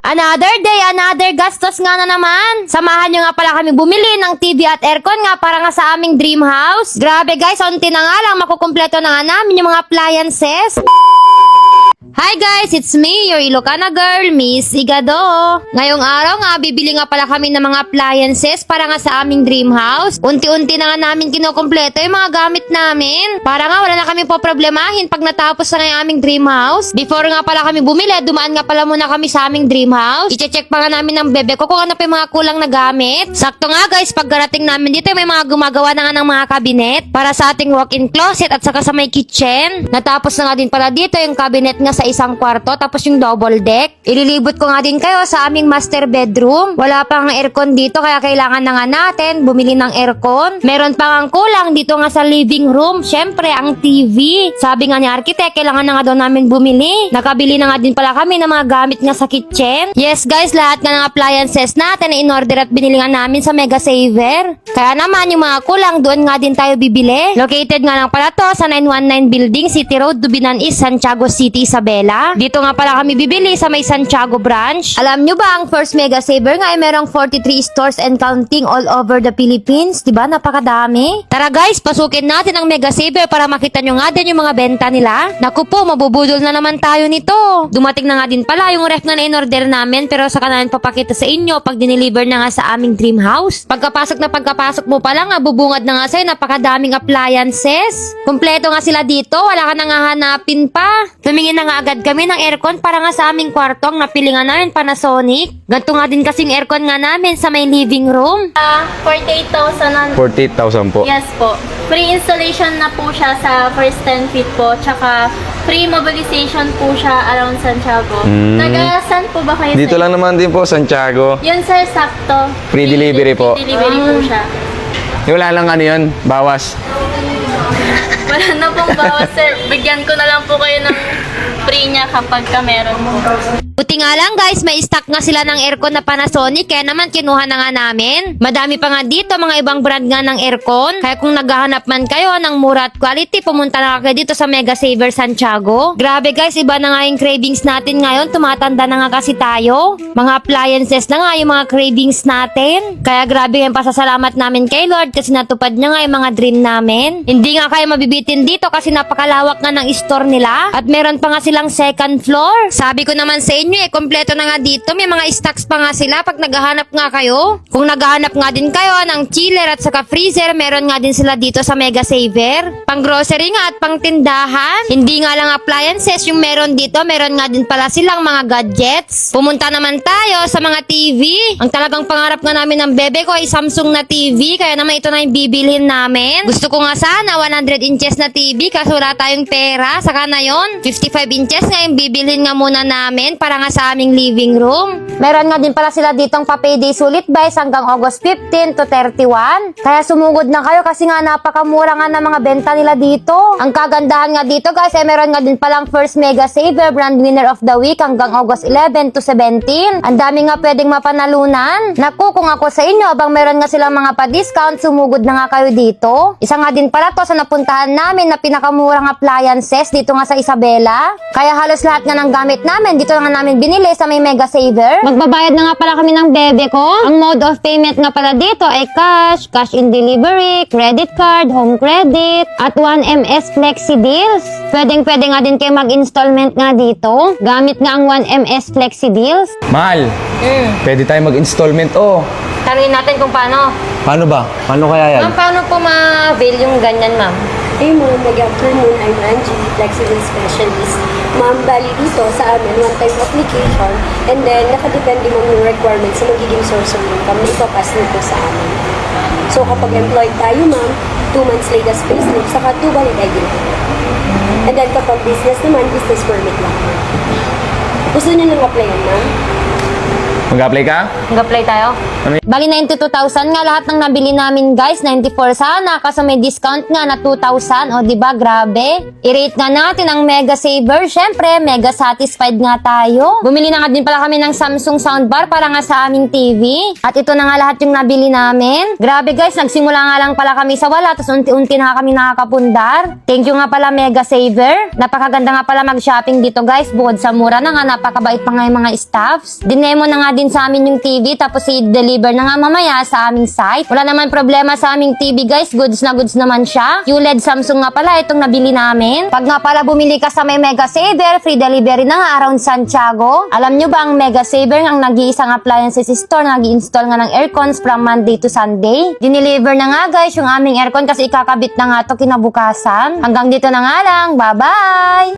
Another day, another gastos nga na naman. Samahan nyo nga pala kami bumili ng TV at aircon nga para nga sa aming dream house. Grabe guys, unti na nga lang makukumpleto na nga namin yung mga appliances. Hi guys, it's me, your Ilocana girl, Miss Igado. Ngayong araw nga, bibili nga pala kami ng mga appliances para nga sa aming dream house. Unti-unti na nga namin kinukumpleto yung mga gamit namin. Para nga wala na kami po problemahin pag natapos na nga yung aming dream house. Before nga pala kami bumili, dumaan nga pala muna kami sa aming dream house. I-check pa nga namin ng bebe ko kung ano pa yung mga kulang na gamit. Sakto nga guys, pagkarating namin dito, may mga gumagawa na nga ng mga cabinet para sa ating walk-in closet at saka sa may kitchen. Natapos na nga din pala dito yung cabinet nga sa isang kwarto, tapos yung double deck. Ililibot ko nga din kayo sa aming master bedroom. Wala pang aircon dito kaya kailangan na nga natin bumili ng aircon. Meron pa nga kulang dito nga sa living room. Syempre, ang TV. Sabi nga ni architect, kailangan na nga daw namin bumili. Nakabili na nga din pala kami ng mga gamit nga sa kitchen. Yes guys, lahat nga ng appliances natin na in-order at binili nga namin sa Mega Saver. Kaya naman yung mga kulang, doon nga din tayo bibili. Located nga lang pala to sa 919 Building, City Road, Dubinan East, Santiago City, Isabela. Dito nga pala kami bibili sa may Santiago branch. Alam nyo ba, ang first Mega Saver nga ay merong 43 stores and counting all over the Philippines. Diba? Napakadami. Tara guys, pasukin natin ang Mega Saver para makita nyo nga din yung mga benta nila. Naku po, mabubudol na naman tayo nito. Dumating na nga din pala yung ref na in-order namin, pero saka namin papakita sa inyo pag dineliver na nga sa aming dream house. Pagkapasok mo pa lang, bubungad na nga sa'yo, napakadaming appliances. Kompleto nga sila dito, wala ka nang hahanapin pa. Tumingin na nga agad kami ng aircon para nga sa aming kwarto. Ang napili nga namin, Panasonic. Ganito nga din kasing aircon nga namin sa may living room. 48,000 48,000 po. Yes po. Free installation na po siya sa first 10 feet po. Tsaka free mobilization po siya around Santiago. Taga-saan po ba kayo? Dito sir? lang naman din po, Santiago. Yun sir, sakto. Free delivery po. Free delivery po siya. Wala lang ano yun, bawas. Wala na pong bawas sir. Bigyan ko na lang po kayo ng free niya kapag ka meron po. Buti nga lang guys, may stock nga sila ng aircon na Panasonic, kaya naman kinuha na nga namin. Madami pa nga dito, mga ibang brand nga ng aircon. Kaya kung naghahanap man kayo ng mura at quality, pumunta na kayo dito sa Mega Saver Santiago. Grabe guys, iba na nga yung cravings natin ngayon. Tumatanda na nga kasi tayo. Mga appliances na nga yung mga cravings natin. Kaya grabe yung pasasalamat namin kay Lord kasi natupad niya nga yung mga dream namin. Hindi nga kayo mabibitin dito kasi napakalawak nga ng store nila. At meron pa nga silang second floor. Sabi ko naman sa inyo kompleto na nga dito. May mga stocks pa nga sila pag naghahanap nga kayo. Kung naghahanap nga din kayo ng chiller at saka freezer, meron nga din sila dito sa Mega Saver. Pang grocery nga at pang tindahan. Hindi nga lang appliances yung meron dito. Meron nga din pala silang mga gadgets. Pumunta naman tayo sa mga TV. Ang talagang pangarap nga namin ng bebe ko ay Samsung na TV. Kaya naman ito na yung bibilhin namin. Gusto ko nga sana 100 inches na TV kasi wala tayong pera. Saka na yun, 55 inches nga yung bibilhin nga muna namin para nga sa aming living room. Meron nga din pala sila ditong pa-payday sulit buys hanggang August 15 to 31. Kaya sumugod na kayo kasi nga napakamura nga ng mga benta nila dito. Ang kagandahan nga dito guys ay meron nga din palang first Mega Saver Brand Winner of the Week hanggang August 11 to 17. Ang dami nga pwedeng mapanalunan. Naku, kung ako sa inyo, abang meron nga silang mga pa-discount, sumugod na nga kayo dito. Isa nga din pala to sa napuntahan namin na pinakamurang appliances dito nga sa Isabela. Kaya halos lahat nga ng gamit namin dito nga namin binili sa may Mega Saver. Magbabayad na nga pala kami ng bebe ko. Ang mode of payment nga pala dito ay cash, cash in delivery, credit card, home credit, at 1MS Flexi Deals. Pwedeng-pwede nga din kayo mag-installment nga dito. Gamit nga ang 1MS Flexi Deals. Mahal, pwede tayo mag-installment. Tanungin natin kung paano. Paano ba? Paano kaya yan? Ma'am, paano po ma-avail yung ganyan, ma'am? Hey ma'am, mag-afternoon, I'm Angie, Flexible Specialist. Ma'am, bali dito sa amin, one-time application, and then nakadepende mo yung requirements sa magiging source of income na ipapass nito sa amin. So kapag employed tayo ma'am, 2 months latest payslip, saka 2 valid ID. And then kapag business naman, business permit lang. Gusto niyo nang applyan ma'am? Mag-apply ka? Mag-apply tayo. Ano Bali 92,000 nga lahat ng nabili namin guys. 94 sana kasi may discount nga na 2,000. O diba grabe? I-rate nga natin ang Mega Saver. Syempre, mega satisfied nga tayo. Bumili na nga din pala kami ng Samsung soundbar para nga sa aming TV. At ito na nga lahat yung nabili namin. Grabe guys, nagsimula nga lang pala kami sa wala. Tapos unti-unti na nga kami nakakapundar. Thank you nga pala Mega Saver. Napakaganda nga pala mag-shopping dito guys. Bukod sa mura na nga, napakabait pa nga yung mga staffs. Dinemo na nga din sa amin yung TV. Tapos i-deliver na nga mamaya sa aming site. Wala naman problema sa aming TV guys. Goods na goods naman siya. QLED Samsung nga pala itong nabili namin. Pag nga pala bumili ka sa may Mega Saver, free delivery na nga around Santiago. Alam nyo ba ang Mega Saver ang nag-iisang appliances store na nag-install nga ng aircons from Monday to Sunday? Dineliver na nga guys yung aming aircon kasi ikakabit na nga to kinabukasan. Hanggang dito na nga lang. Bye-bye!